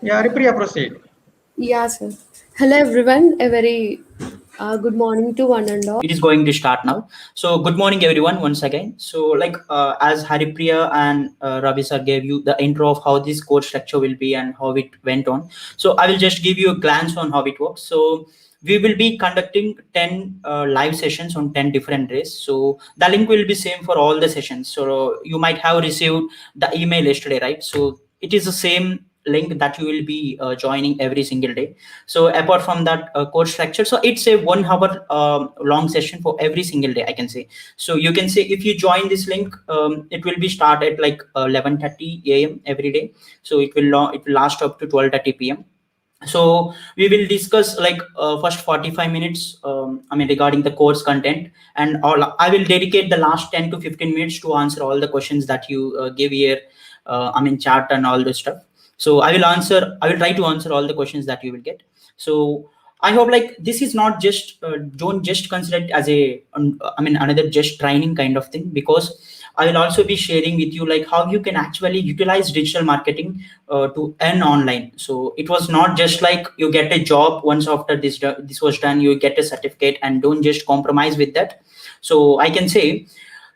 Yeah, Haripriya, proceed. Yeah, sir. Hello, everyone. A very good morning to one and all. It is going to start now. So good morning everyone once again. So as Haripriya and Ravi sir gave you the intro of how this course structure will be and how it went on, so I will just give you a glance on how it works. So we will be conducting 10 live sessions on 10 different days. So the link will be same for all the sessions. So you might have received the email yesterday, right? So it is the same link that you will be joining every single day. So apart from that course structure, so it's a 1 hour long session for every single day, I can say. So you can say if you join this link, it will be start at 11:30 a.m. every day. So it will last up to 12:30 p.m. So we will discuss first 45 minutes regarding the course content, and all I will dedicate the last 10 to 15 minutes to answer all the questions that you give here, chat and all this stuff. So I will try to answer all the questions that you will get. So I hope this is not just don't just consider it as a another just training kind of thing, because I will also be sharing with you how you can actually utilize digital marketing to earn online. So it was not just like you get a job once after this was done, you get a certificate, and don't just compromise with that. So I can say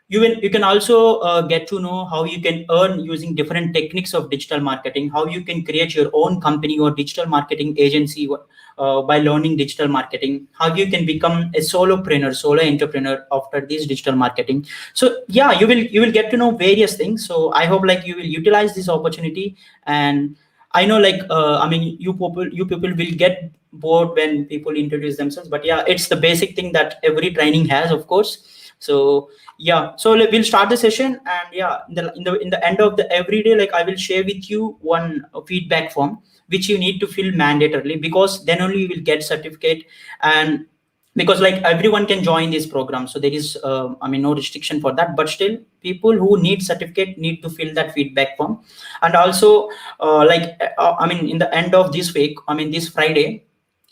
you can also get to know how you can earn using different techniques of digital marketing, how you can create your own company or digital marketing agency by learning digital marketing, how you can become a solo entrepreneur after this digital marketing. So yeah, you will get to know various things. So I hope you will utilize this opportunity. And I know you people will get bored when people introduce themselves, but yeah, it's the basic thing that every training has, of course. So yeah, so we'll start the session. And yeah, in the end of the every day, I will share with you one feedback form which you need to fill mandatorily, because then only you will get certificate. And because everyone can join this program, so there is no restriction for that, but still people who need certificate need to fill that feedback form. And also in the end of this week, this Friday,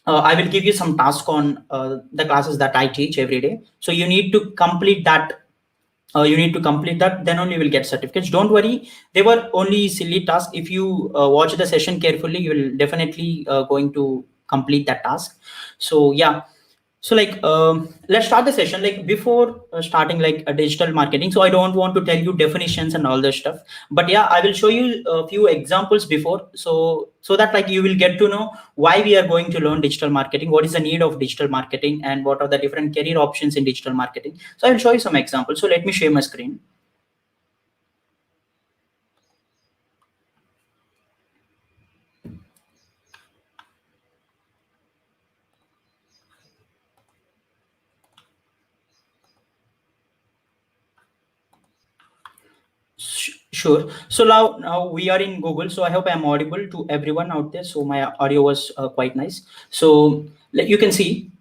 I will give you some task on the classes that I teach every day. So you need to complete that. Then only you will get certificates. Don't worry, they were only silly tasks. If you watch the session carefully, you will definitely going to complete that task. So yeah, so let's start the session. Before starting a digital marketing, so I don't want to tell you definitions and all this stuff, but yeah, I will show you a few examples before, so that you will get to know why we are going to learn digital marketing, what is the need of digital marketing, and what are the different career options in digital marketing. So I will show you some examples. So let me share my screen. Sure. So now we are in Google. So I hope I'm audible to everyone out there. So my audio was quite nice. So you can see,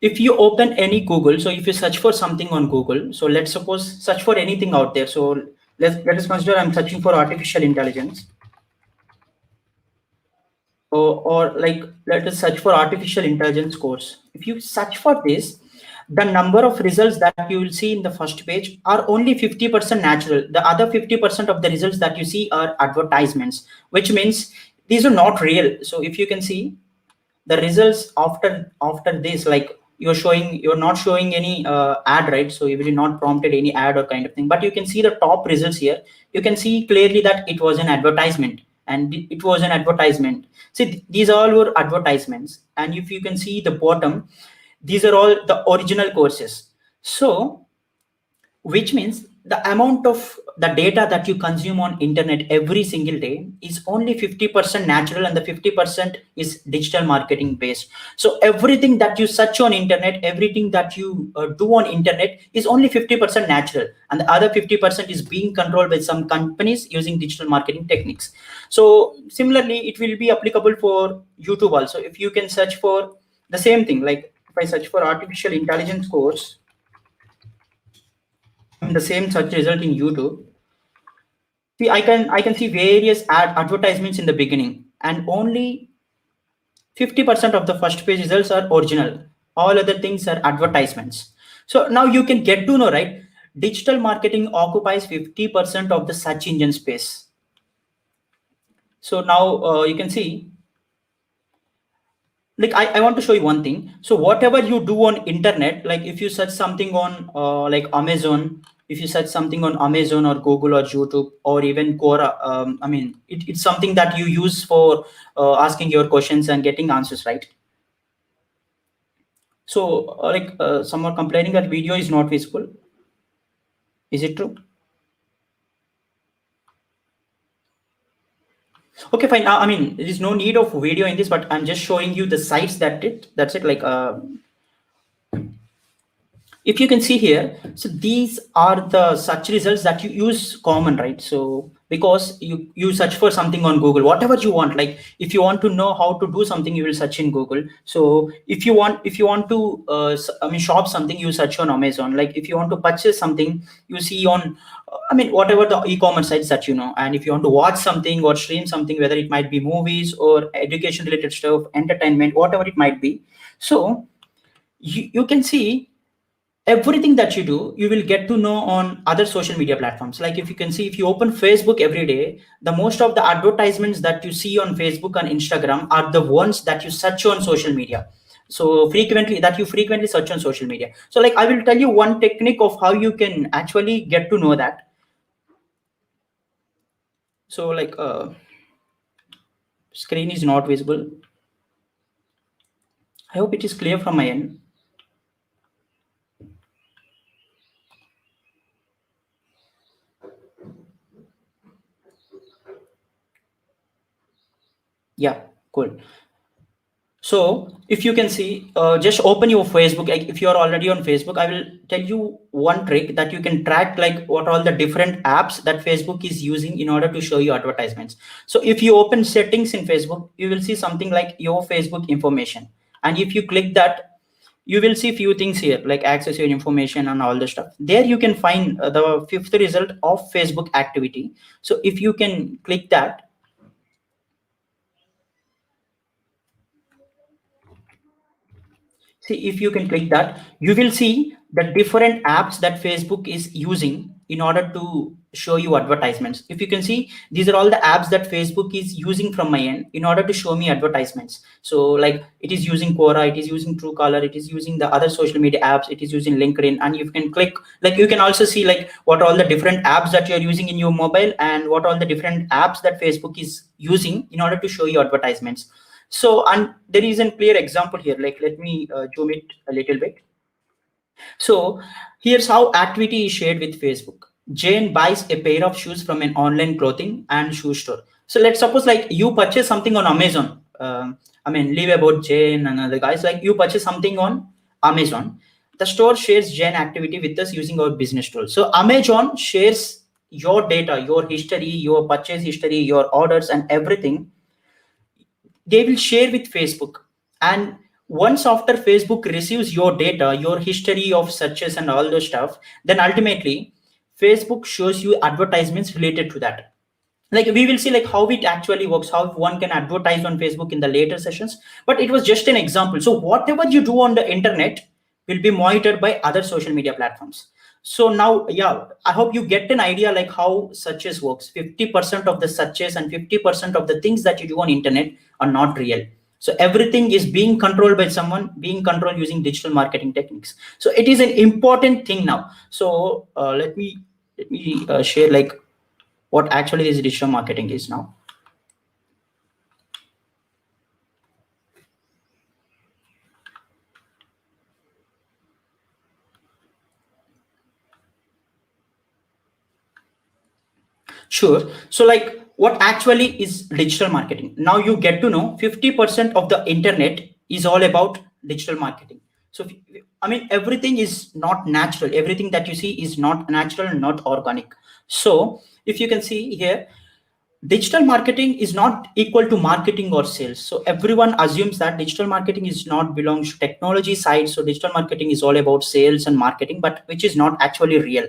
if you open any Google, so if you search for something on Google, so let's suppose search for anything out there. So let us consider I'm searching for artificial intelligence. Or let us search for artificial intelligence course. If you search for this, the number of results that you will see in the first page are only 50% natural. The other 50% of the results that you see are advertisements, which means these are not real. So if you can see the results after this, you're not showing any ad, right? So you will not prompted any ad or kind of thing, but you can see the top results here. You can see clearly that it was an advertisement, and it was an advertisement. See, these all were advertisements. And if you can see the bottom, these are all the original courses. So which means the amount of the data that you consume on internet every single day is only 50% natural, and the 50% is digital marketing based. So everything that you search on internet, everything that you do on internet is only 50% natural, and the other 50% is being controlled by some companies using digital marketing techniques. So similarly, it will be applicable for YouTube also. If you can search for the same thing, if I search for artificial intelligence course, the same search result in YouTube. See, I can see various advertisements in the beginning, and only 50% of the first page results are original. All other things are advertisements. So now you can get to know, right? digital marketing occupies 50% of the search engine space. So now you can see, like I want to show you one thing. So whatever you do on internet, like if you search something on like Amazon, if you search something on Amazon or Google or YouTube or even Quora, I mean, it's something that you use for asking your questions and getting answers, right? So some are complaining that video is not visible. Is it true? Okay, fine. I mean, there is no need of video in this, but I'm just showing you the sites that's it. Like if you can see here, so these are the search results that you use common, right? So because you search for something on Google, whatever you want, like if you want to know how to do something, you will search in Google. So if you want to I mean, shop something, you search on Amazon. Like if you want to purchase something, you see on I mean, whatever the e-commerce sites that you know. And if you want to watch something or stream something, whether it might be movies or education related stuff, entertainment, whatever it might be, so you can see everything that you do, you will get to know on other social media platforms. Like if you can see, if you open Facebook every day, the most of the advertisements that you see on Facebook and Instagram are the ones that you search on social media. So you frequently search on social media. So like I will tell you one technique of how you can actually get to know that. So like screen is not visible. I hope it is clear from my end. Yeah, cool. So if you can see, just open your Facebook. Like if you are already on Facebook, I will tell you one trick that you can track like what all the different apps that Facebook is using in order to show you advertisements. So if you open settings in Facebook, you will see something like your Facebook information. And if you click that, you will see few things here like access your information and all the stuff. There you can find the fifth result of Facebook activity. So if you can click that, see, if you can click that, you will see the different apps that Facebook is using in order to show you advertisements. If you can see, these are all the apps that Facebook is using from my end in order to show me advertisements. So like it is using Quora, it is using Truecaller, it is using the other social media apps, it is using LinkedIn, and you can click, like you can also see like what are all the different apps that you're using in your mobile and what are all the different apps that Facebook is using in order to show you advertisements. So, and there is a clear example here, like let me zoom it a little bit. So here's how activity is shared with Facebook. Jane buys a pair of shoes from an online clothing and shoe store. So let's suppose like you purchase something on Amazon. I mean, leave about Jane and other guys, like you purchase something on Amazon. The store shares Jane activity with us using our business tool. So Amazon shares your data, your history, your purchase history, your orders and everything they will share with Facebook. And once after Facebook receives your data, your history of searches and all those stuff, then ultimately Facebook shows you advertisements related to that. Like we will see like how it actually works, how one can advertise on Facebook in the later sessions, but it was just an example. So whatever you do on the internet will be monitored by other social media platforms. So now, yeah, I hope you get an idea like how searches works. 50% of the searches and 50% of the things that you do on internet are not real. So everything is being controlled by someone, being controlled using digital marketing techniques. So it is an important thing now. So let me share like what actually this digital marketing is now. Sure. So like what actually is digital marketing? Now you get to know 50% of the internet is all about digital marketing. So I mean, everything is not natural. Everything that you see is not natural and not organic. So if you can see here, digital marketing is not equal to marketing or sales. So everyone assumes that digital marketing is not belongs to technology side. So digital marketing is all about sales and marketing, but which is not actually real,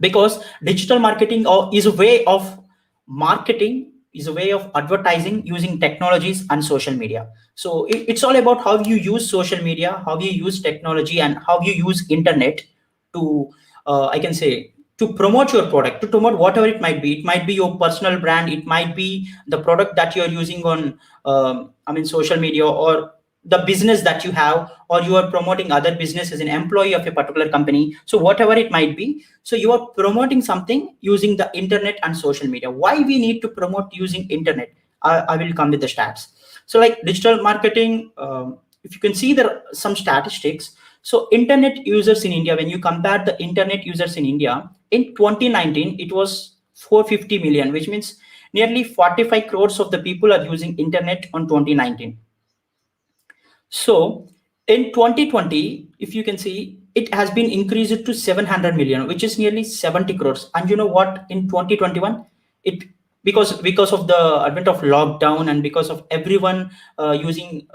because digital marketing is a way of marketing, is a way of advertising using technologies and social media. So it's all about how you use social media, how you use technology, and how you use internet to I can say, to promote your product, to promote whatever it might be. It might be your personal brand, it might be the product that you're using on social media, or the business that you have, or you are promoting other business as an employee of a particular company. So whatever it might be, so you are promoting something using the internet and social media. Why we need to promote using internet? I will come with the stats. So like digital marketing, if you can see there are some statistics. So internet users in India, when you compare the internet users in India, in 2019, it was 450 million, which means nearly 45 crores of the people are using internet on 2019. So in 2020, if you can see, it has been increased to 700 million, which is nearly 70 crores. And you know what? In 2021, it because of the advent of lockdown, and because of everyone using,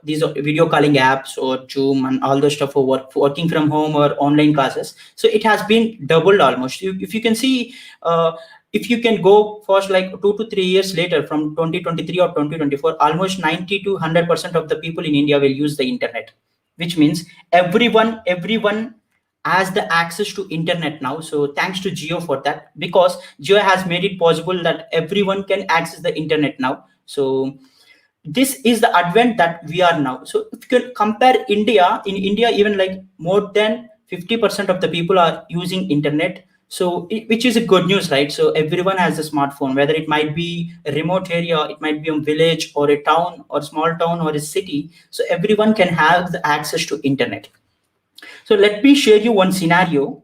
these video calling apps or Zoom and all the stuff for working from home or online classes. So it has been doubled almost. If you can see, if you can go first like 2 to 3 years later, from 2023 or 2024, almost 90 to 100% of the people in India will use the internet, which means everyone has the access to internet now. So thanks to Geo for that, because Geo has made it possible that everyone can access the internet now. So this is the advent that we are now. So if you can compare India, in India, even like more than 50% of the people are using internet. So which is a good news, right? So everyone has a smartphone, whether it might be a remote area, it might be a village or a town or small town or a city. So everyone can have the access to internet. So let me share you one scenario.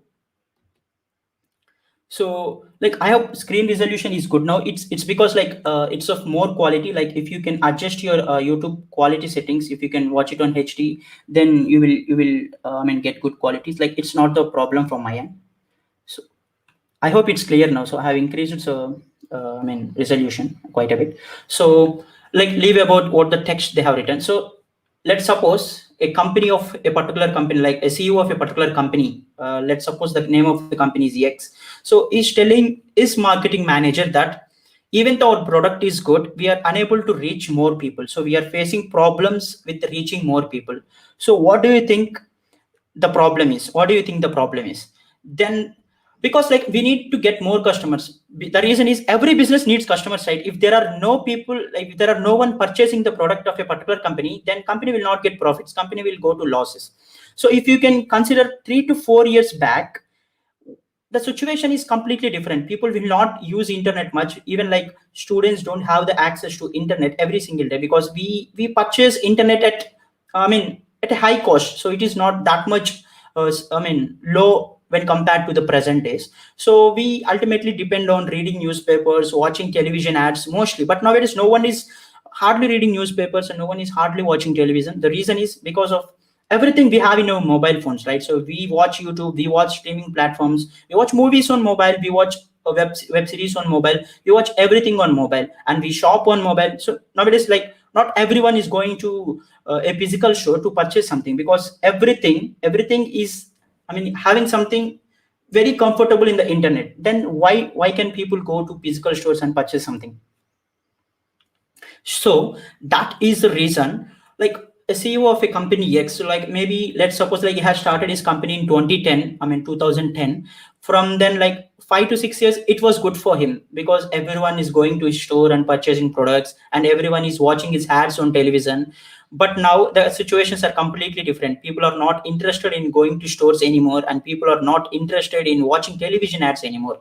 So like I have screen resolution is good now. It's because like it's of more quality. Like if you can adjust your YouTube quality settings, if you can watch it on HD, then you will get good qualities. Like it's not the problem from my end. So I hope it's clear now. So I have increased its resolution quite a bit. So like leave about what the text they have written. So let's suppose a company of a particular company, like a CEO of a particular company. Let's suppose the name of the company is X. So he's telling his marketing manager that even though our product is good, we are unable to reach more people. So we are facing problems with reaching more people. So what do you think the problem is? What do you think the problem is? Then, because like we need to get more customers. The reason is every business needs customers, right? If there are no people, like if there are no one purchasing the product of a particular company, then company will not get profits, company will go to losses. So if you can consider 3 to 4 years back, the situation is completely different. People will not use internet much. Even like students don't have the access to internet every single day, because we purchase internet at at a high cost. So it is not that much low when compared to the present days. So we ultimately depend on reading newspapers, watching television ads mostly. But nowadays no one is hardly reading newspapers and no one is hardly watching television. The reason is because of everything we have in our mobile phones, right? So we watch YouTube, we watch streaming platforms, we watch movies on mobile, we watch a web series on mobile, we watch everything on mobile, and we shop on mobile. So nowadays, like not everyone is going to a physical store to purchase something, because everything is, having something very comfortable in the internet. Then why can people go to physical stores and purchase something? So that is the reason, like a CEO of a company X, so like maybe let's suppose like he has started his company in 2010, 2010. From then, like 5 to 6 years, it was good for him, because everyone is going to his store and purchasing products, and everyone is watching his ads on television. But now the situations are completely different. People are not interested in going to stores anymore, and people are not interested in watching television ads anymore.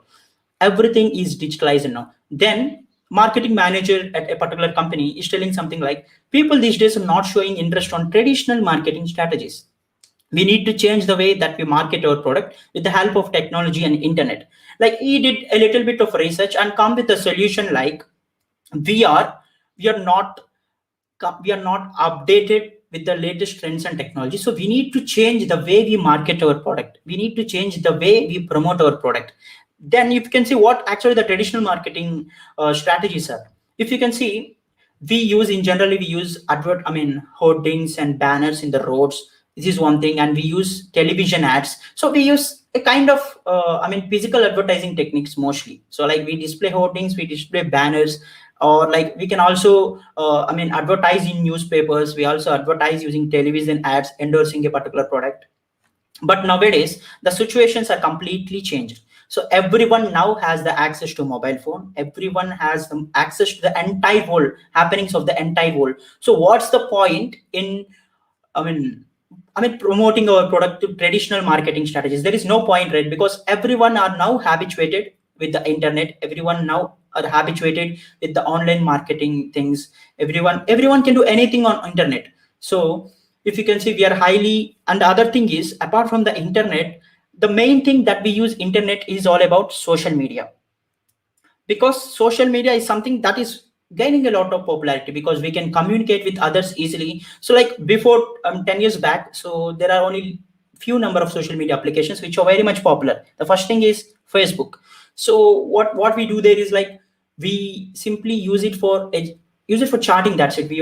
Everything is digitalized now. Then marketing manager at a particular company is telling something like, people these days are not showing interest on traditional marketing strategies. We need to change the way that we market our product with the help of technology and internet. Like he did a little bit of research and come with a solution like, we are we are not we are not updated with the latest trends and technology. So we need to change the way we market our product, we need to change the way we promote our product. Then you can see what actually the traditional marketing strategies are. If you can see, we use hoardings and banners in the roads. This is one thing. And we use television ads. So we use a kind of physical advertising techniques mostly. So like we display hoardings, we display banners, or like we can also advertise in newspapers. We also advertise using television ads endorsing a particular product. But nowadays the situations are completely changed. So everyone now has the access to mobile phone, everyone has the access to the entire world, happenings of the entire world. So what's the point in, I mean, promoting our product to traditional marketing strategies? There is no point, right? Because everyone are now habituated with the internet. Everyone now are habituated with the online marketing things. Everyone can do anything on internet. So if you can see, we are highly. And the other thing is, apart from the internet, the main thing that we use internet is all about social media, because social media is something that is gaining a lot of popularity because we can communicate with others easily. So like before 10 years back, so there are only few number of social media applications which are very much popular. The first thing is Facebook. So what we do there is like we simply use it for chatting. That's it. We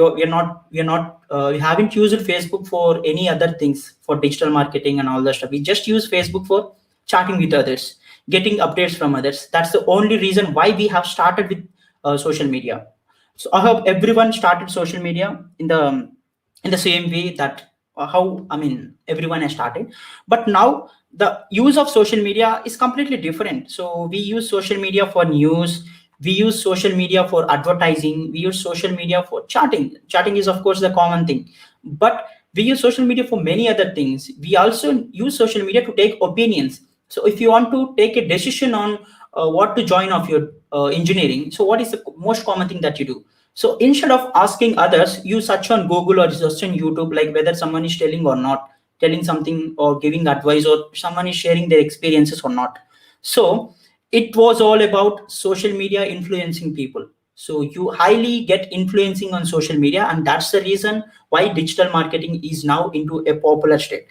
haven't used Facebook for any other things for digital marketing and all that stuff. We just use Facebook for chatting with others, getting updates from others. That's the only reason why we have started with social media. So I hope everyone started social media in the same way that how, I mean, everyone has started. But now the use of social media is completely different. So we use social media for news, we use social media for advertising, we use social media for chatting is of course the common thing. But we use social media for many other things. We also use social media to take opinions. So if you want to take a decision on what to join of your engineering, so what is the most common thing that you do? So instead of asking others, you search on Google or search on YouTube, like whether someone is telling or not, telling something or giving advice, or someone is sharing their experiences or not. So it was all about social media influencing people. So you highly get influencing on social media, and that's the reason why digital marketing is now into a popular state.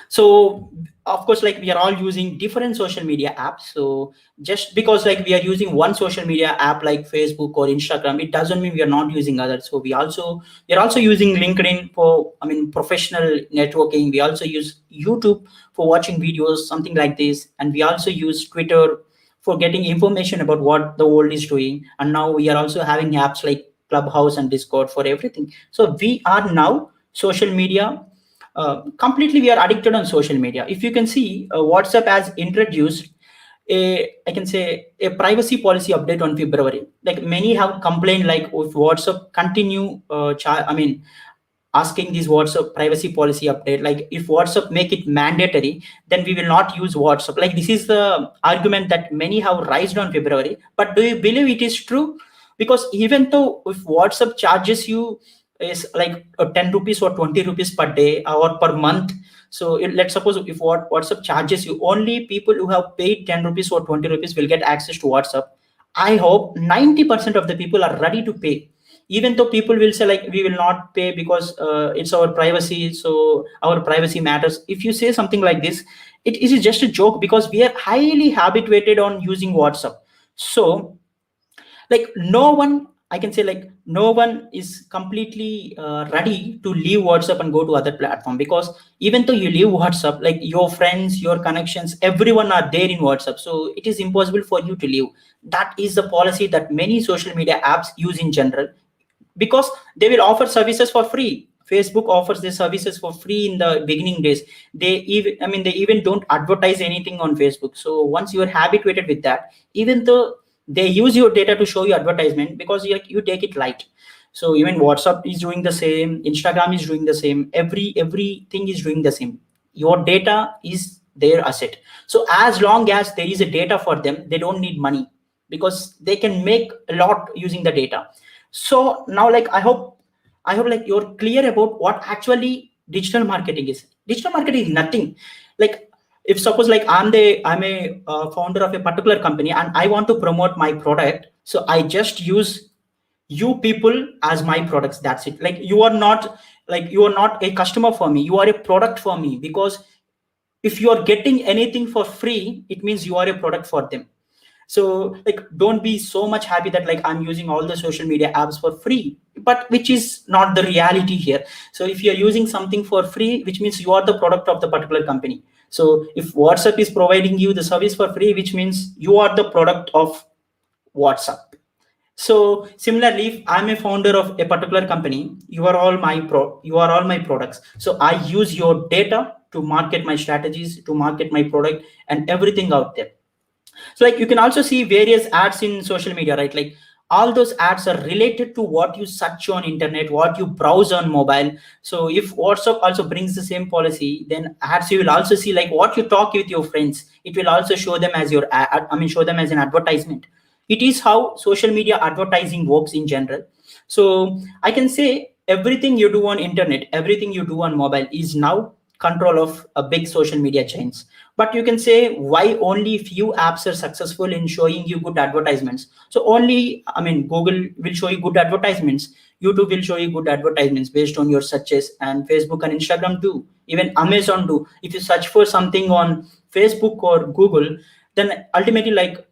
So of course, like we are all using different social media apps. So just because like we are using one social media app like Facebook or Instagram, it doesn't mean we are not using others. So we are also using LinkedIn for, I mean, professional networking. We also use YouTube for watching videos, something like this. And we also use Twitter for getting information about what the world is doing. And now we are also having apps like Clubhouse and Discord for everything. So we are now social media, completely we are addicted on social media. If you can see, WhatsApp has introduced a, I can say, a privacy policy update on February. Like many have complained, like if WhatsApp continue asking this WhatsApp privacy policy update, like if WhatsApp make it mandatory, then we will not use WhatsApp. Like this is the argument that many have raised on February. But do you believe it is true? Because even though if WhatsApp charges you is like 10 rupees or 20 rupees per day or per month, so let's suppose if WhatsApp charges you, only people who have paid 10 rupees or 20 rupees will get access to WhatsApp. I hope 90% of the people are ready to pay, even though people will say like we will not pay because it's our privacy, so our privacy matters. If you say something like this, it is just a joke, because we are highly habituated on using WhatsApp. So like no one, I can say, like no one is completely ready to leave WhatsApp and go to other platform, because even though you leave WhatsApp, like your friends, your connections, everyone are there in WhatsApp, so it is impossible for you to leave. That is the policy that many social media apps use in general, because they will offer services for free. Facebook offers their services for free in the beginning days. They even, I mean, they even don't advertise anything on Facebook. So once you are habituated with that, even though they use your data to show you advertisement, because you take it light. So even WhatsApp is doing the same, Instagram is doing the same, everything is doing the same. Your data is their asset. So as long as there is a data for them, they don't need money, because they can make a lot using the data. So now, like I hope like you're clear about what actually digital marketing is. Digital marketing is nothing. Like if suppose like I'm a founder of a particular company and I want to promote my product, so I just use you people as my products. That's it. Like you are not a customer for me. You are a product for me, because if you are getting anything for free, it means you are a product for them. So like don't be so much happy that like I'm using all the social media apps for free, but which is not the reality here. So if you're using something for free, which means you are the product of the particular company. So if WhatsApp is providing you the service for free, which means you are the product of WhatsApp. So similarly, if I'm a founder of a particular company, you are all my products. So I use your data to market my strategies, to market my product and everything out there. So like you can also see various ads in social media, right? Like all those ads are related to what you search on internet, what you browse on mobile. So if WhatsApp also brings the same policy, then ads you will also see like what you talk with your friends, it will also show them as your show them as an advertisement. It is how social media advertising works in general. So I can say everything you do on internet, everything you do on mobile is now control of a big social media chains. But you can say why only few apps are successful in showing you good advertisements. So only, Google will show you good advertisements, YouTube will show you good advertisements based on your searches, and Facebook and Instagram too, even Amazon do. If you search for something on Facebook or Google, then ultimately like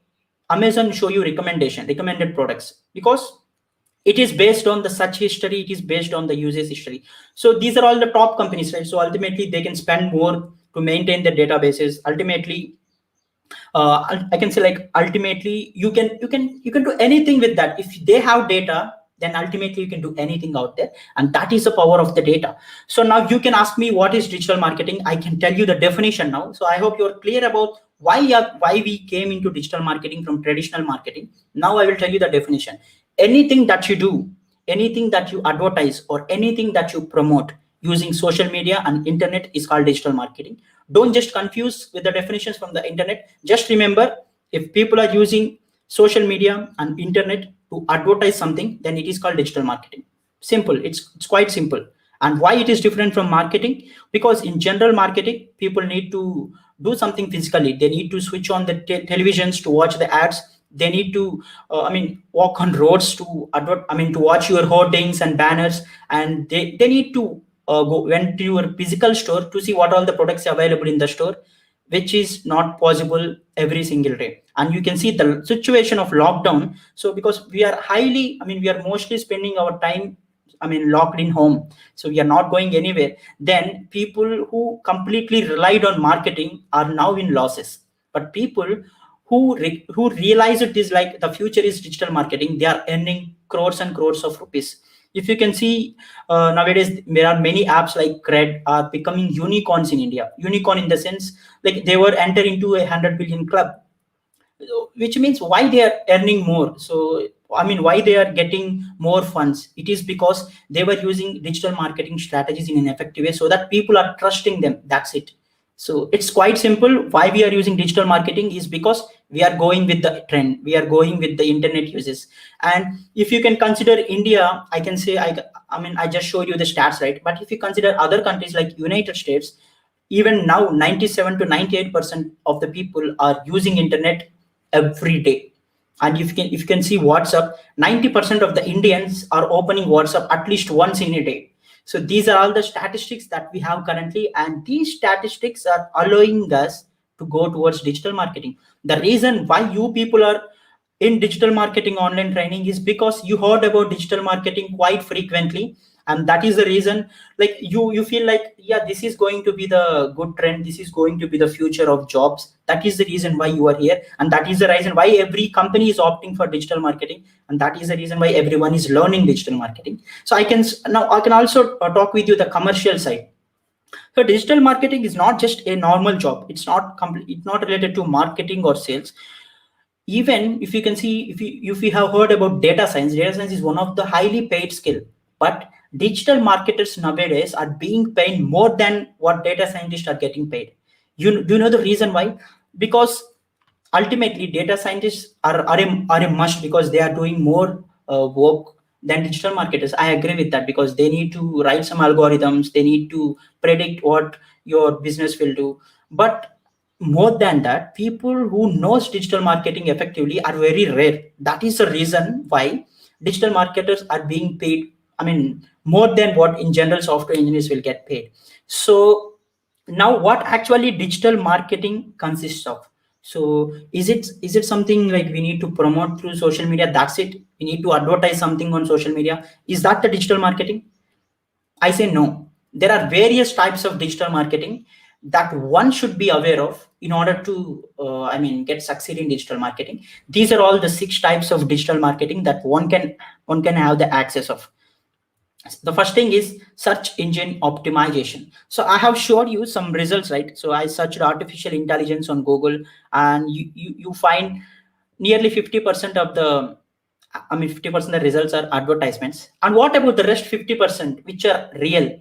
Amazon show you recommended products, because it is based on the search history, it is based on the usage history. So these are all the top companies, right? So ultimately they can spend more to maintain their databases. Ultimately, I can say like ultimately you can do anything with that. If they have data, then ultimately you can do anything out there, and that is the power of the data. So now you can ask me what is digital marketing. I can tell you the definition now. So I hope you're clear about why we came into digital marketing from traditional marketing. Now I will tell you the definition. Anything that you do, anything that you advertise, or anything that you promote using social media and internet is called digital marketing. Don't just confuse with the definitions from the internet. Just remember, if people are using social media and internet to advertise something, then it is called digital marketing. Simple. It's quite simple. And why it is different from marketing? Because in general marketing, people need to do something physically. They need to switch on the televisions to watch the ads. They need to walk on roads to to watch your hoardings and banners, and they need to went to your physical store to see what all the products are available in the store, which is not possible every single day. And you can see the situation of lockdown. So because we are we are mostly spending our time locked in home, so we are not going anywhere, then people who completely relied on marketing are now in losses. But people who realize it is like the future is digital marketing, they are earning crores and crores of rupees. If you can see, nowadays there are many apps like Cred are becoming unicorns in India. Unicorn in the sense like they were enter into 100 billion club. So, which means why they are earning more. So why they are getting more funds. It is because they were using digital marketing strategies in an effective way, so that people are trusting them. That's it. So it's quite simple. Why we are using digital marketing is because we are going with the trend. We are going with the internet uses. And if you can consider India, I can say I just showed you the stats, right? But if you consider other countries like United States, even now 97 to 98% of the people are using internet every day. And if you can see WhatsApp, 90% of the Indians are opening WhatsApp at least once in a day. So these are all the statistics that we have currently, and these statistics are allowing us to go towards digital marketing. The reason why you people are in digital marketing online training is because you heard about digital marketing quite frequently, and that is the reason like you feel like, yeah, this is going to be the good trend, this is going to be the future of jobs. That is the reason why you are here, and that is the reason why every company is opting for digital marketing, and that is the reason why everyone is learning digital marketing. So I can also talk with you the commercial side. So digital marketing is not just a normal job. It's not related to marketing or sales. Even if you can see, if you have heard about data science is one of the highly paid skill. But digital marketers nowadays are being paid more than what data scientists are getting paid. Do you know the reason why? Because ultimately data scientists are a must, because they are doing more work than digital marketers. I agree with that, because they need to write some algorithms, they need to predict what your business will do. But more than that, people who knows digital marketing effectively are very rare. That is the reason why digital marketers are being paid more than what in general software engineers will get paid. So now what actually digital marketing consists of? So is it something like we need to promote through social media? That's it. We need to advertise something on social media. Is that the digital marketing? I say no. There are various types of digital marketing that one should be aware of in order to, get succeed in digital marketing. These are all the 6 types of digital marketing that one can have the access of. The first thing is search engine optimization. So I have showed you some results, right? So I searched artificial intelligence on Google, and you find nearly 50% of the, I mean 50% of the results are advertisements. And what about the rest 50% which are real?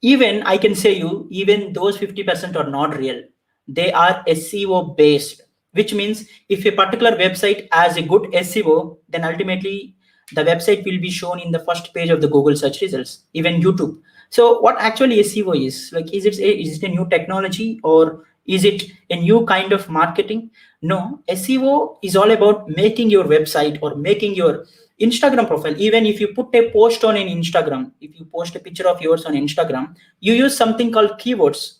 Even I can say you, even those 50% are not real. They are SEO based, which means if a particular website has a good SEO, then ultimately the website will be shown in the first page of the Google search results, even YouTube. So what actually SEO is, like, is it a new technology, or is it a new kind of marketing? No, SEO is all about making your website or making your Instagram profile. Even if you put a post on an Instagram, if you post a picture of yours on Instagram, you use something called keywords.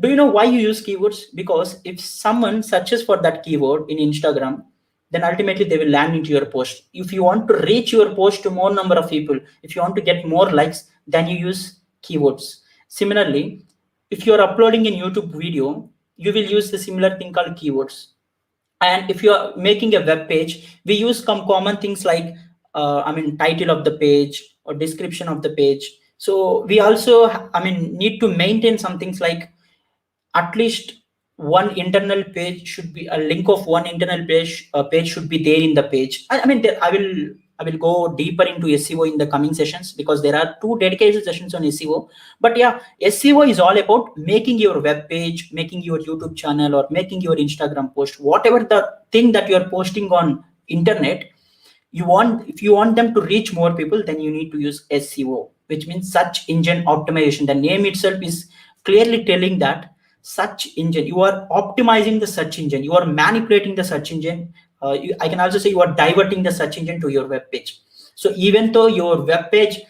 Do you know why you use keywords? Because if someone searches for that keyword in Instagram, then ultimately they will land into your post. If you want to reach your post to more number of people, if you want to get more likes, then you use keywords. Similarly, if you are uploading a YouTube video, you will use the similar thing called keywords. And if you are making a web page, we use some common things like I mean title of the page or description of the page. So we also I mean need to maintain some things like at least one internal page should be a link of one internal page should be there in the page. I mean I will go deeper into SEO in the coming sessions, because there are two dedicated sessions on SEO. But yeah, SEO is all about making your web page, making your YouTube channel, or making your Instagram post, whatever the thing that you are posting on internet. If you want them to reach more people, then you need to use SEO, which means search engine optimization. The name itself is clearly telling that search engine, you are optimizing the search engine, you are manipulating the search engine. I can also say you are diverting the search engine to your web page. So even though your web page,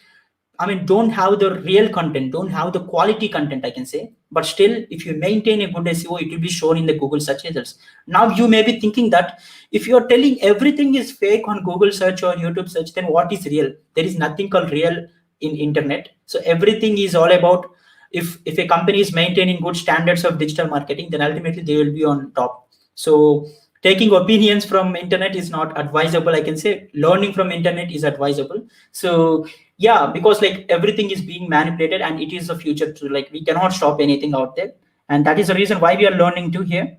I mean, don't have the real content, don't have the quality content, I can say, but still, if you maintain a good SEO, it will be shown in the Google search results. Now, you may be thinking that if you are telling everything is fake on Google search or YouTube search, then what is real? There is nothing called real in internet. So everything is all about, if a company is maintaining good standards of digital marketing, then ultimately they will be on top. So taking opinions from internet is not advisable, I can say. Learning from internet is advisable. So yeah, because like everything is being manipulated, and it is the future too. Like we cannot stop anything out there, and that is the reason why we are learning to here.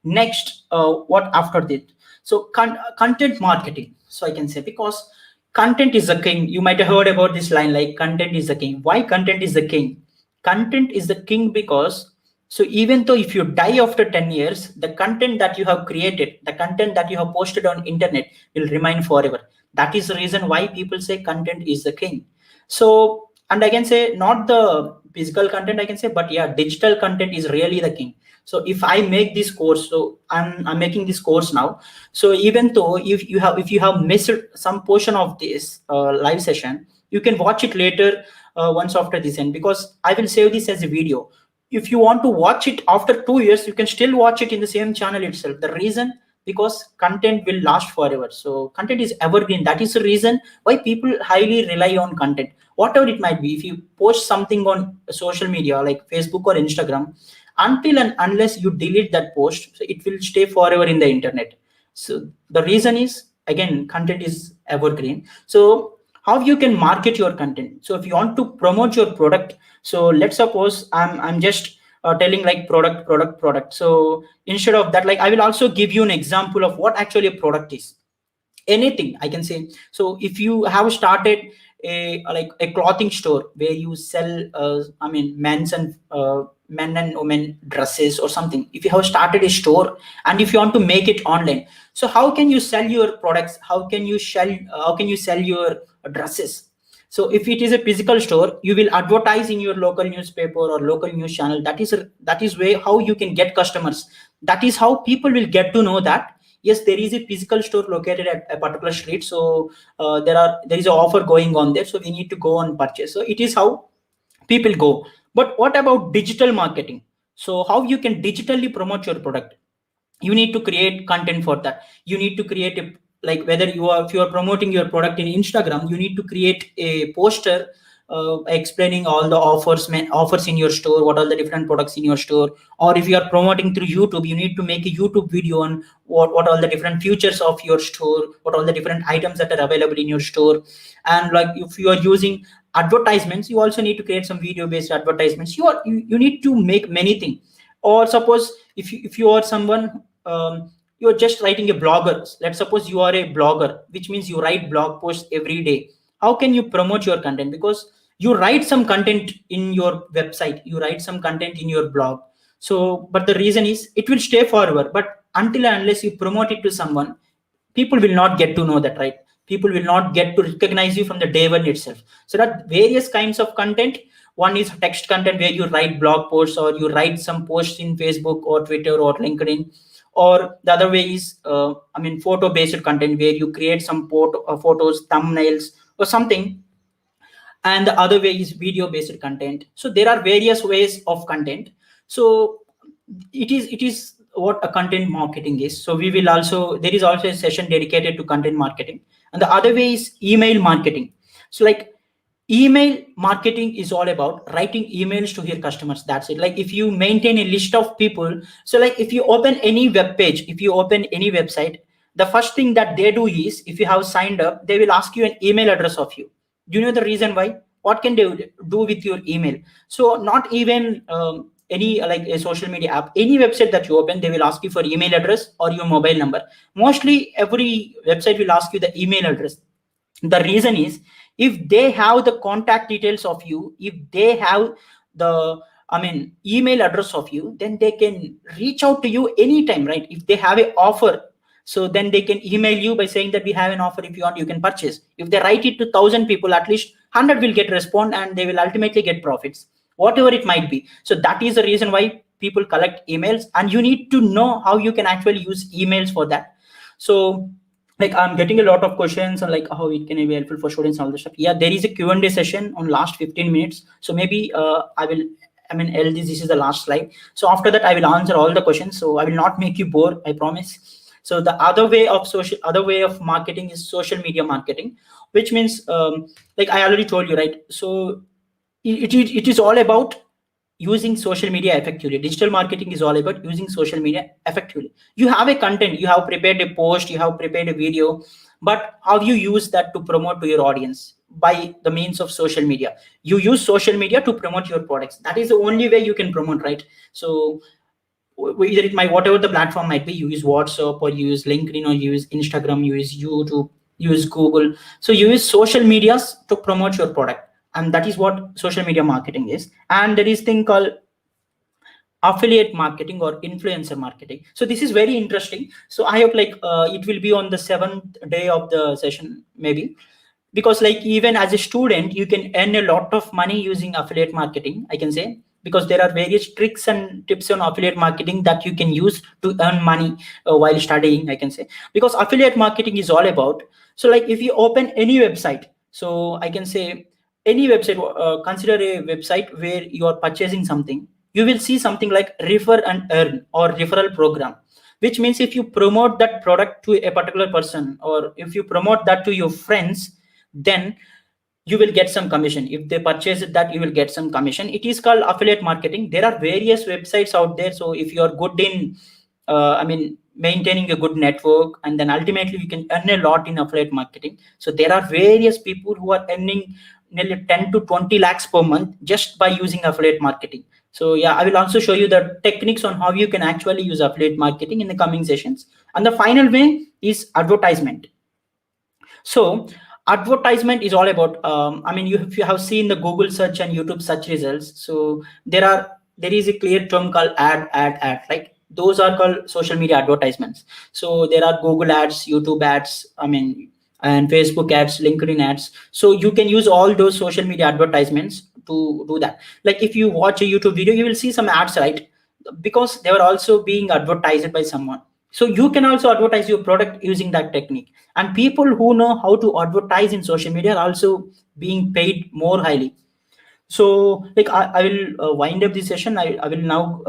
Next, what after this? So content marketing. So I can say, because content is the king. You might have heard about this line, like content is the king. Why content is the king? Content is the king because, so even though if you die after 10 years, the content that you have created, the content that you have posted on internet will remain forever. That is the reason why people say content is the king. So, and I can say not the physical content, I can say, but yeah, digital content is really the king. So if I make this course, so I'm making this course now. So even though if you have missed some portion of this live session, you can watch it later once after this end, because I will save this as a video. If you want to watch it after 2 years, you can still watch it in the same channel itself. The reason, because content will last forever. So content is evergreen. That is the reason why people highly rely on content, whatever it might be. If you post something on social media like Facebook or Instagram, until and unless you delete that post, so it will stay forever in the internet. So the reason is, again, content is evergreen. So how you can market your content? So if you want to promote your product, so let's suppose I'm just telling like product. So instead of that, like I will also give you an example of what actually a product is. Anything I can say. So if you have started a clothing store where you sell I mean men and women dresses or something, if you have started a store and if you want to make it online, so how can you sell your products? How can you sell your dresses? So if it is a physical store, you will advertise in your local newspaper or local news channel. That is way how you can get customers. That is how people will get to know that yes, there is a physical store located at a particular street. So there is an offer going on there, so we need to go and purchase. So it is how people go. But what about digital marketing? So how you can digitally promote your product? You need to create content for that. You need to create a, like whether if you are promoting your product in Instagram, you need to create a poster explaining all the offers in your store, what are the different products in your store. Or if you are promoting through YouTube, you need to make a YouTube video on what are the different features of your store, what are the different items that are available in your store. And like if you are using advertisements, you also need to create some video based advertisements. You need to make many things. Or suppose if you are someone, you're just writing a blogger. Let's suppose you are a blogger, which means you write blog posts every day. How can you promote your content? Because you write some content in your website, you write some content in your blog. So but the reason is it will stay forever, but until and unless you promote it to someone, people will not get to know that, right? People will not get to recognize you from the day one itself. So that various kinds of content. One is text content, where you write blog posts or you write some posts in Facebook or Twitter or LinkedIn. Or the other way is photo based content, where you create some photos, thumbnails or something. And the other way is video based content. So there are various ways of content. So it is what a content marketing is. So there is also a session dedicated to content marketing. And the other way is email marketing. So like email marketing is all about writing emails to your customers. That's it. Like if you maintain a list of people, so like if you open any web page, if you open any website, the first thing that they do is, if you have signed up, they will ask you an email address of you. Do you know the reason why? What can they do with your email? So not even any like a social media app, any website that you open, they will ask you for email address or your mobile number. Mostly every website will ask you the email address. The reason is, if they have the contact details of you, if they have the email address of you, then they can reach out to you anytime, right? If they have an offer, so then they can email you by saying that we have an offer, if you want you can purchase. If they write it to 1,000 people, at least 100 will get respond and they will ultimately get profits, whatever it might be. So that is the reason why people collect emails, and you need to know how you can actually use emails for that. So like I'm getting a lot of questions on like how it can be helpful for students and all this stuff. Yeah, there is a Q&A session on last 15 minutes. So maybe this is the last slide. So after that I will answer all the questions. So I will not make you bored, I promise. So the other way of marketing is social media marketing, which means like I already told you, right? So it is all about using social media effectively. Digital marketing is all about using social media effectively. You have a content, you have prepared a post, you have prepared a video, but how you use that to promote to your audience? By the means of social media. You use social media to promote your products. That is the only way you can promote, right? So either it might, whatever the platform might be, you use WhatsApp or you use LinkedIn or you use Instagram, you use YouTube, you use Google. So you use social medias to promote your product, and that is what social media marketing is. And there is thing called affiliate marketing or influencer marketing. So this is very interesting. So I hope like it will be on the 7th day of the session maybe, because like even as a student you can earn a lot of money using affiliate marketing, I can say, because there are various tricks and tips on affiliate marketing that you can use to earn money while studying, I can say. Because affiliate marketing is all about, so like if you open any website, so I can say any website, consider a website where you are purchasing something, you will see something like refer and earn or referral program, which means if you promote that product to a particular person, or if you promote that to your friends, then you will get some commission. If they purchase that, you will get some commission. It is called affiliate marketing. There are various websites out there. So if you are good in maintaining a good network, and then ultimately you can earn a lot in affiliate marketing. So there are various people who are earning nearly 10 to 20 lakhs per month just by using affiliate marketing. So yeah, I will also show you the techniques on how you can actually use affiliate marketing in the coming sessions. And the final way is advertisement. So advertisement is all about if you have seen the Google search and YouTube search results, so there is a clear term called ad, like those are called social media advertisements. So there are Google ads, YouTube ads, and Facebook ads, LinkedIn ads. So you can use all those social media advertisements to do that. Like if you watch a YouTube video, you will see some ads, right? Because they were also being advertised by someone. So you can also advertise your product using that technique. And people who know how to advertise in social media are also being paid more highly. So like I will wind up this session. I will now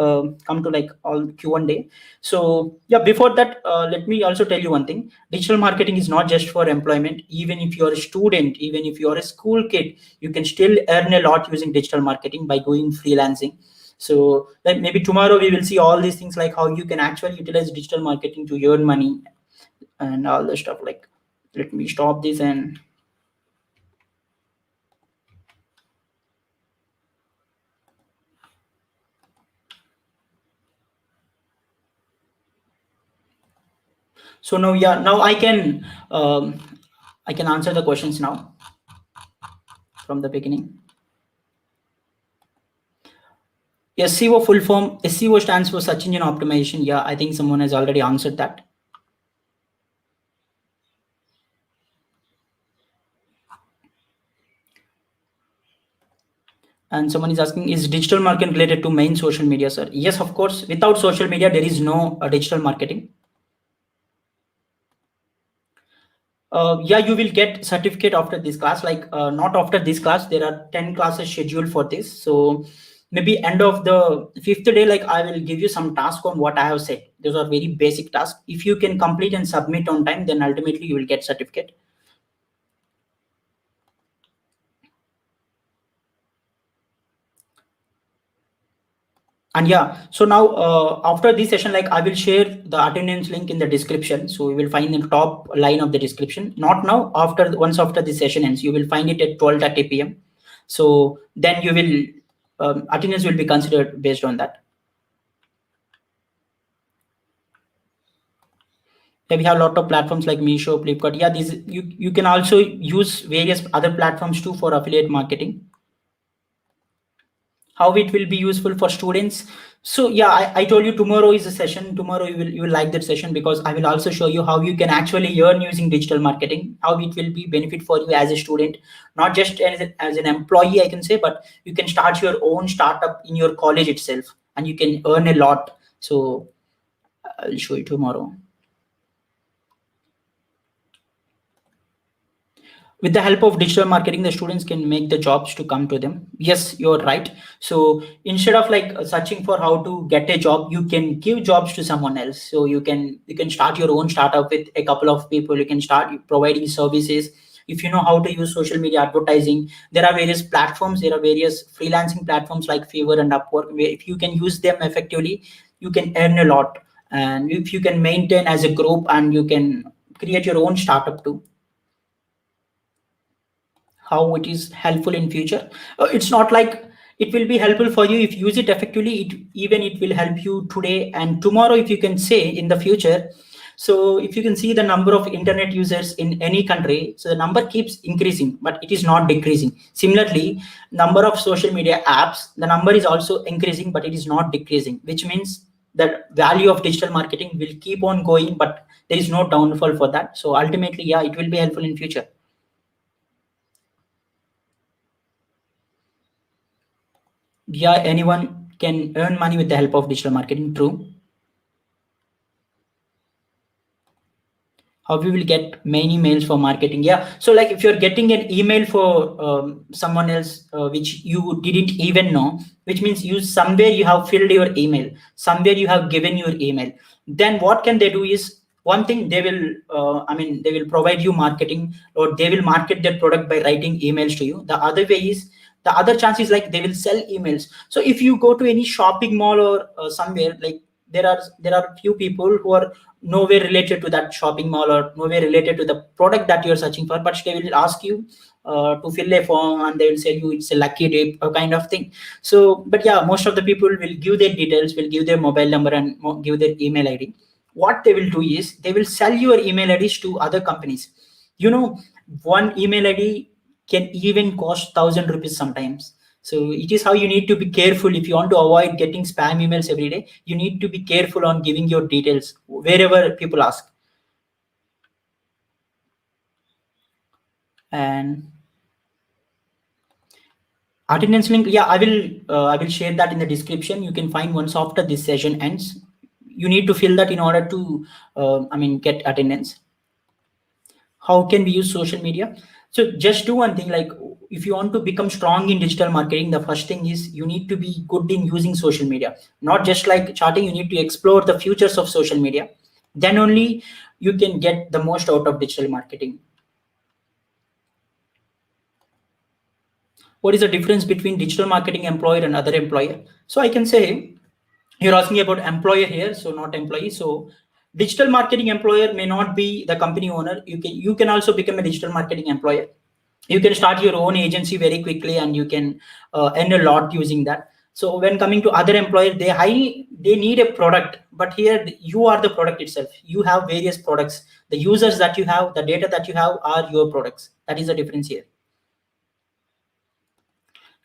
come to like all Q&A. So yeah, before that, let me also tell you one thing. Digital marketing is not just for employment. Even if you're a student, even if you're a school kid, you can still earn a lot using digital marketing by doing freelancing. So like maybe tomorrow we will see all these things, like how you can actually utilize digital marketing to earn money and all the stuff. Like, let me stop this. And so now, yeah, now I can answer the questions now from the beginning. SEO full form. SEO stands for search engine optimization. Yeah, I think someone has already answered that. And someone is asking, is digital marketing related to main social media, sir? Yes, of course. Without social media, there is no digital marketing. Yeah, you will get certificate after this class. Like not after this class, there are 10 classes scheduled for this. So maybe end of the 5th day, like I will give you some task on what I have said. Those are very basic tasks. If you can complete and submit on time, then ultimately you will get certificate. And yeah, so now after this session, like I will share the attendance link in the description. So you will find the top line of the description. Not now, once after this session ends, you will find it at 12:30 p.m. So then you will attendance will be considered based on that. Yeah, we have a lot of platforms like Meesho, Flipkart. Yeah, these you can also use various other platforms too for affiliate marketing. How it will be useful for students. So yeah, I told you tomorrow is a session. Tomorrow you will like that session, because I will also show you how you can actually earn using digital marketing, how it will be benefit for you as a student, not just as an employee, I can say, but you can start your own startup in your college itself and you can earn a lot. So I'll show you tomorrow. With the help of digital marketing, the students can make the jobs to come to them. Yes, you're right. So instead of like searching for how to get a job, you can give jobs to someone else. So you can start your own startup with a couple of people. You can start providing services. If you know how to use social media advertising, there are various platforms, there are various freelancing platforms like Fiverr and Upwork, where if you can use them effectively, you can earn a lot. And if you can maintain as a group, and you can create your own startup too. How it is helpful in future, it's not like it will be helpful for you if you use it effectively. It will help you today and tomorrow, if you can say, in the future. So if you can see the number of internet users in any country, so the number keeps increasing, but it is not decreasing. Similarly, number of social media apps, the number is also increasing, but it is not decreasing, which means the value of digital marketing will keep on going, but there is no downfall for that. So ultimately, yeah, it will be helpful in future. Yeah, anyone can earn money with the help of digital marketing. True. How we will get many emails for marketing? Yeah, so like if you're getting an email for someone else, which you didn't even know, which means you somewhere you have filled your email, somewhere you have given your email, then what can they do is, one thing, they will they will provide you marketing, or they will market their product by writing emails to you. The other way is, the other chance is like they will sell emails. So if you go to any shopping mall or somewhere, like there are few people who are nowhere related to that shopping mall, or nowhere related to the product that you're searching for, but they will ask you to fill a form, and they will say you it's a lucky day, a kind of thing. So but yeah, most of the people will give their details, will give their mobile number, and give their email ID. What they will do is, they will sell your email IDs to other companies. You know, one email ID can even cost 1,000 rupees sometimes. So it is how you need to be careful. If you want to avoid getting spam emails every day, you need to be careful on giving your details wherever people ask. And attendance link, yeah, I will share that in the description. You can find once after this session ends. You need to fill that in order to get attendance. How can we use social media? So just do one thing, like if you want to become strong in digital marketing, the first thing is you need to be good in using social media. Not just like charting, you need to explore the futures of social media. Then only you can get the most out of digital marketing. What is the difference between digital marketing employer and other employer? So I can say, you're asking about employer here, so not employee. So digital marketing employer may not be the company owner. You can also become a digital marketing employer. You can start your own agency very quickly, and you can earn a lot using that. So when coming to other employer, they need a product, but here you are the product itself. You have various products. The users that you have, the data that you have are your products. That is the difference here.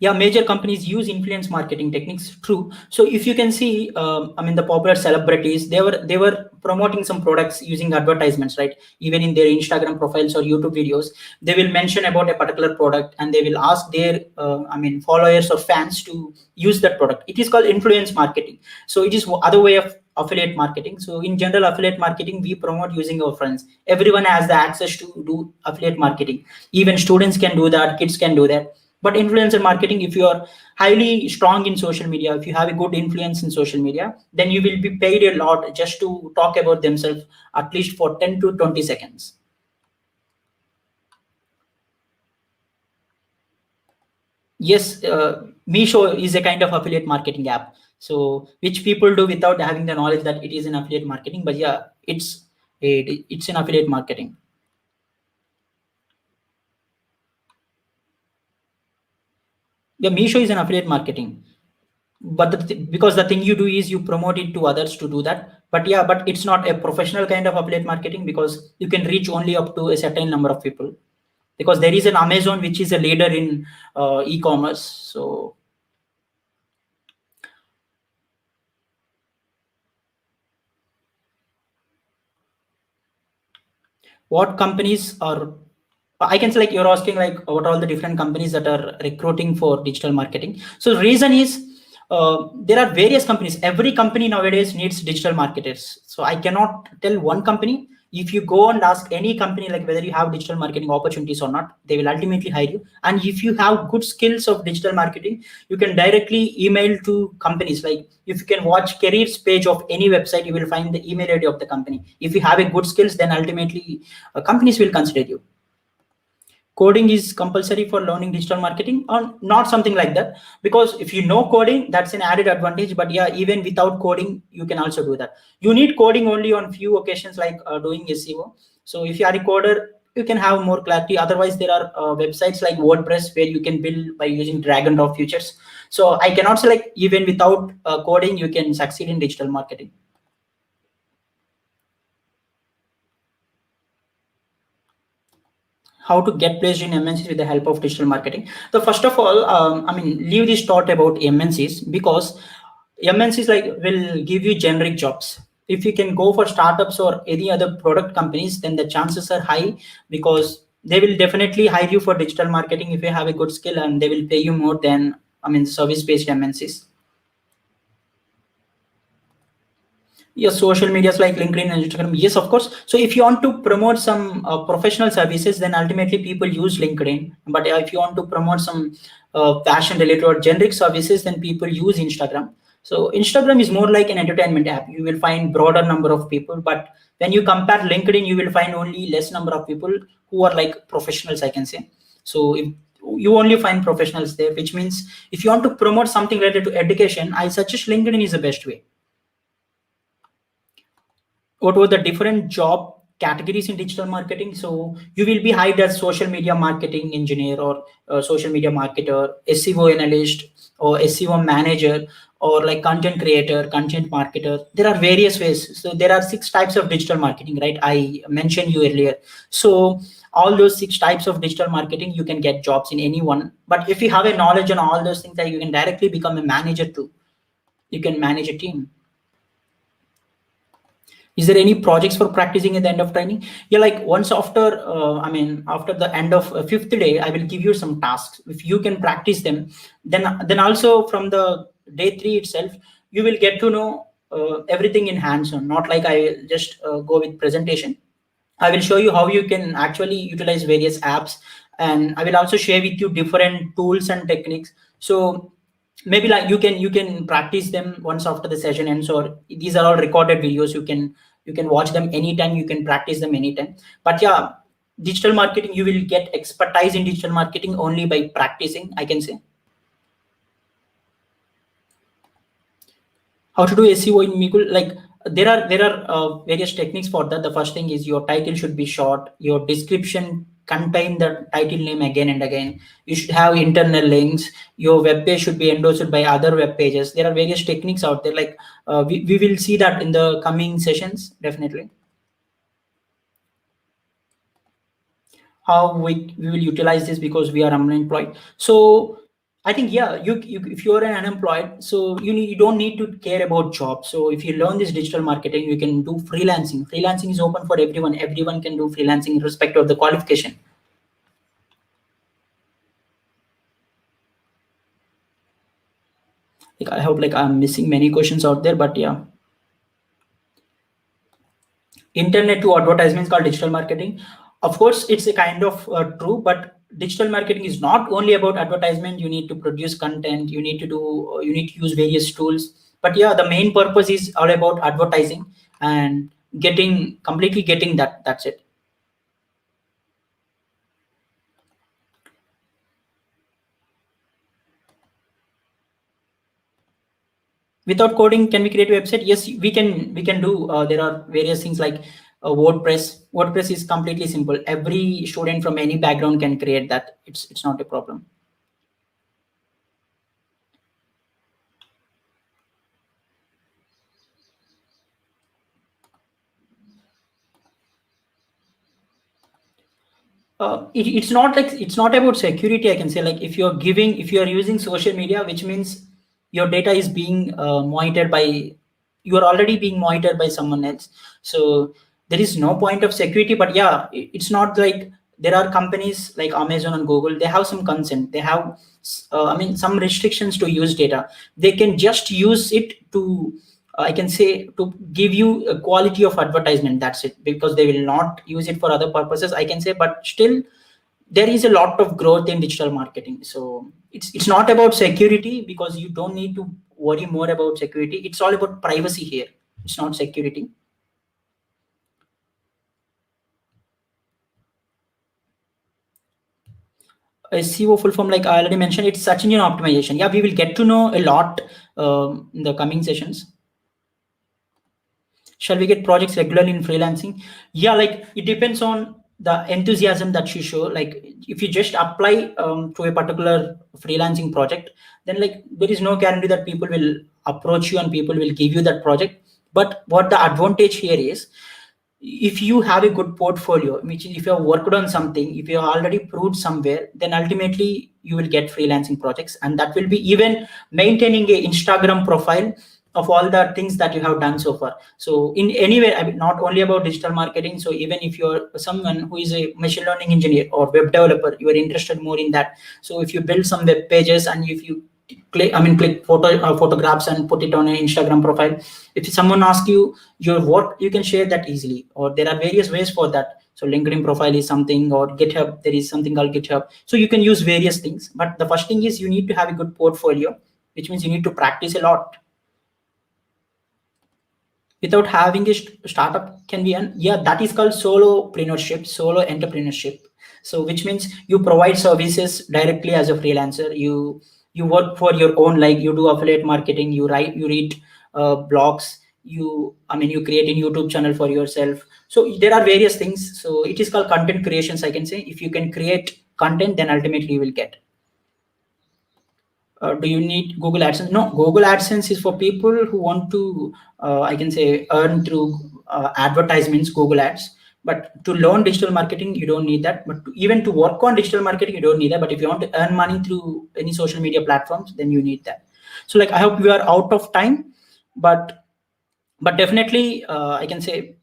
Yeah, major companies use influence marketing techniques, true. So if you can see, I mean, the popular celebrities, they were promoting some products using advertisements, right? Even in their Instagram profiles or YouTube videos, they will mention about a particular product, and they will ask their I mean, followers or fans to use that product. It is called influence marketing. So it is other way of affiliate marketing. So in general, affiliate marketing, we promote using our friends. Everyone has the access to do affiliate marketing. Even students can do that, kids can do that. But influencer marketing, if you are highly strong in social media, if you have a good influence in social media, then you will be paid a lot just to talk about themselves, at least for 10 to 20 seconds. Yes, Meesho is a kind of affiliate marketing app. So which people do without having the knowledge that it is an affiliate marketing. But yeah, it's an affiliate marketing. Yeah, Meesho is an affiliate marketing. But because the thing you do is you promote it to others to do that. But yeah, but it's not a professional kind of affiliate marketing, because you can reach only up to a certain number of people, because there is an Amazon which is a leader in e-commerce. So what companies are, I can say, like you're asking like what are all the different companies that are recruiting for digital marketing. So the reason is, there are various companies. Every company nowadays needs digital marketers. So I cannot tell one company. If you go and ask any company like whether you have digital marketing opportunities or not, they will ultimately hire you. And if you have good skills of digital marketing, you can directly email to companies. Like if you can watch careers page of any website, you will find the email ID of the company. If you have a good skills, then ultimately companies will consider you. Coding is compulsory for learning digital marketing, or not something like that, because if you know coding, that's an added advantage. But yeah, even without coding, you can also do that. You need coding only on few occasions, like doing SEO. So if you are a coder, you can have more clarity. Otherwise, there are websites like WordPress where you can build by using drag and drop features. So I cannot say like even without coding you can succeed in digital marketing. How to get placed in MNCs with the help of digital marketing. So first of all, I mean, leave this thought about MNCs, because MNCs like will give you generic jobs. If you can go for startups or any other product companies, then the chances are high, because they will definitely hire you for digital marketing if you have a good skill, and they will pay you more than, I mean, service-based MNCs. Yes, social medias like LinkedIn and Instagram. Yes, of course. So if you want to promote some professional services, then ultimately people use LinkedIn. But if you want to promote some fashion related or generic services, then people use Instagram. So Instagram is more like an entertainment app. You will find broader number of people. But when you compare LinkedIn, you will find only less number of people who are like professionals, I can say. So if you only find professionals there, which means if you want to promote something related to education, I suggest LinkedIn is the best way. What were the different job categories in digital marketing? So you will be hired as social media marketing engineer, or social media marketer, SEO analyst, or SEO manager, or like content creator, content marketer. There are various ways. So there are 6 types of digital marketing, right? I mentioned you earlier. So all those 6 types of digital marketing, you can get jobs in any one. But if you have a knowledge on all those things, that you can directly become a manager too. You can manage a team. Is there any projects for practicing at the end of training? Yeah, like once after, I mean, after the end of fifth day, I will give you some tasks. If you can practice them, then also from the day 3 itself, you will get to know everything in hands-on. Not like I just go with presentation. I will show you how you can actually utilize various apps, and I will also share with you different tools and techniques. So maybe like you can practice them once after the session ends, or these are all recorded videos. You can watch them anytime, you can practice them anytime. But yeah, digital marketing, you will get expertise in digital marketing only by practicing, I can say. How to do SEO in Mikul? Like there are various techniques for that. The first thing is your title should be short. Your description contain the title name again and again. You should have internal links. Your web page should be endorsed by other web pages. There are various techniques out there. Like we will see that in the coming sessions, definitely. How we will utilize this, because we are unemployed. So I think, yeah, you if you're an unemployed, so you don't need to care about jobs. So if you learn this digital marketing, you can do freelancing. Freelancing is open for everyone. Everyone can do freelancing irrespective of the qualification. Like I hope like I'm missing many questions out there, but yeah. Internet to advertisements called digital marketing. Of course, it's a kind of true, but digital marketing is not only about advertisement. You need to produce content, you need to do, you need to use various tools. But yeah, the main purpose is all about advertising and completely getting that. That's it. Without coding, can we create a website? Yes, we can do. There are various things like WordPress is completely simple. Every student from any background can create that. It's not a problem. It's not about security, I can say. Like if you're using social media, which means your data is being monitored by, you are already being monitored by someone else. So there is no point of security. But yeah, it's not like, there are companies like Amazon and Google, they have some consent, they have I mean some restrictions to use data. They can just use it to, I can say, to give you a quality of advertisement. That's it, because they will not use it for other purposes, I can say. But still, there is a lot of growth in digital marketing. So it's not about security, because you don't need to worry more about security. It's all about privacy here. It's not security. SEO full form, like I already mentioned, it's search engine optimization. Yeah, we will get to know a lot in the coming sessions. Shall we get projects regularly in freelancing? Yeah, like it depends on the enthusiasm that you show. Like if you just apply to a particular freelancing project, then like there is no guarantee that people will approach you and people will give you that project. But what the advantage here is, if you have a good portfolio, which if you have worked on something, if you have already proved somewhere, then ultimately you will get freelancing projects. And that will be even maintaining a Instagram profile of all the things that you have done so far. So in any way, I mean, not only about digital marketing. So even if you're someone who is a machine learning engineer or web developer, you are interested more in that. So if you build some web pages, and if you click photographs and put it on an Instagram profile, if someone asks you your work, you can share that easily. Or there are various ways for that. So LinkedIn profile is something, or GitHub, there is something called GitHub. So you can use various things. But the first thing is you need to have a good portfolio, which means you need to practice a lot. Without having a startup can be yeah, that is called solopreneurship, solo entrepreneurship. So which means you provide services directly as a freelancer. You work for your own, like you do affiliate marketing, you read blogs, you create a YouTube channel for yourself. So there are various things. So it is called content creations, I can say. If you can create content, then ultimately you will get. Do you need Google AdSense? No, Google AdSense is for people who want to, I can say, earn through advertisements, Google Ads. But to learn digital marketing, you don't need that. But even to work on digital marketing, you don't need that. But if you want to earn money through any social media platforms, then you need that. So like, I hope we are out of time, but definitely, I can say,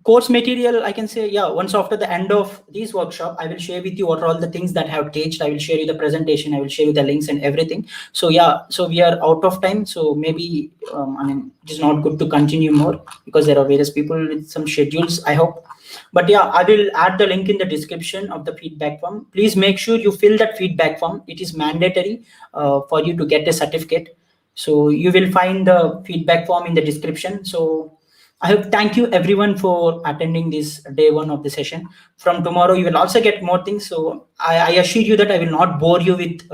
course material, I can say, yeah, once after the end of this workshop, I will share with you what are all the things that I have taught. I will share you the presentation, I will share you the links and everything. So yeah, so we are out of time. So maybe I mean, it is not good to continue more, because there are various people with some schedules, I hope. But yeah, I will add the link in the description of the feedback form. Please make sure you fill that feedback form. It is mandatory for you to get a certificate. So you will find the feedback form in the description. So I hope, thank you everyone for attending this day one of the session. From tomorrow, you will also get more things. So I assure you that I will not bore you with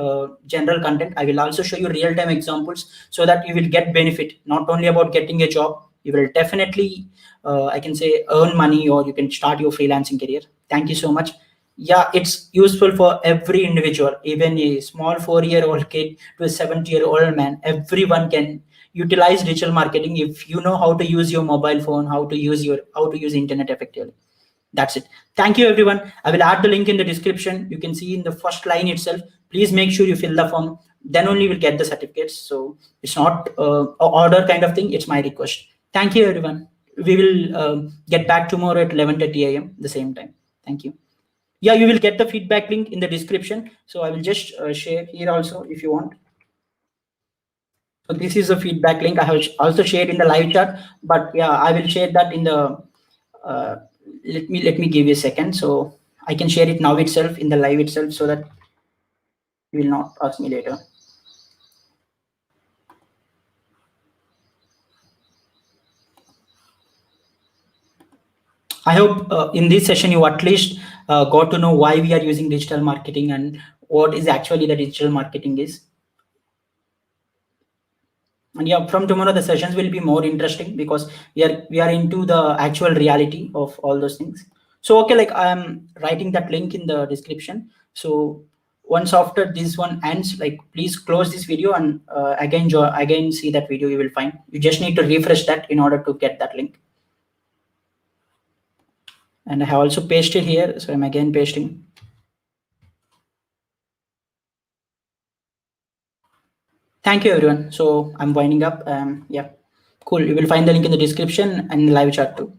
general content. I will also show you real-time examples so that you will get benefit, not only about getting a job. You will definitely, I can say, earn money, or you can start your freelancing career. Thank you so much. Yeah, it's useful for every individual, even a small 4-year-old kid to a 70-year-old man. Everyone can utilize digital marketing if you know how to use your mobile phone, how to use internet effectively. That's it. Thank you everyone. I will add the link in the description. You can see in the first line itself. Please make sure you fill the form, then only you will get the certificates. So it's not a order kind of thing, it's my request. Thank you everyone. We will get back tomorrow at 11:30 a.m. the same time. Thank you. Yeah, you will get the feedback link in the description. So I will just share here also if you want. So this is the feedback link. I have also shared in the live chat, but yeah, I will share that in the. Uh, let me give you a second, so I can share it now itself in the live itself, so that you will not ask me later. I hope in this session you at least got to know why we are using digital marketing and what is actually the digital marketing is. And yeah, from tomorrow the sessions will be more interesting because we are into the actual reality of all those things. So okay, like I am writing that link in the description. So once after this one ends, like please close this video and again see that video. You will find you just need to refresh that in order to get that link. And I have also pasted here, so I'm again pasting. Thank you everyone. So I'm winding up. Yeah, cool. You will find the link in the description and live chat too.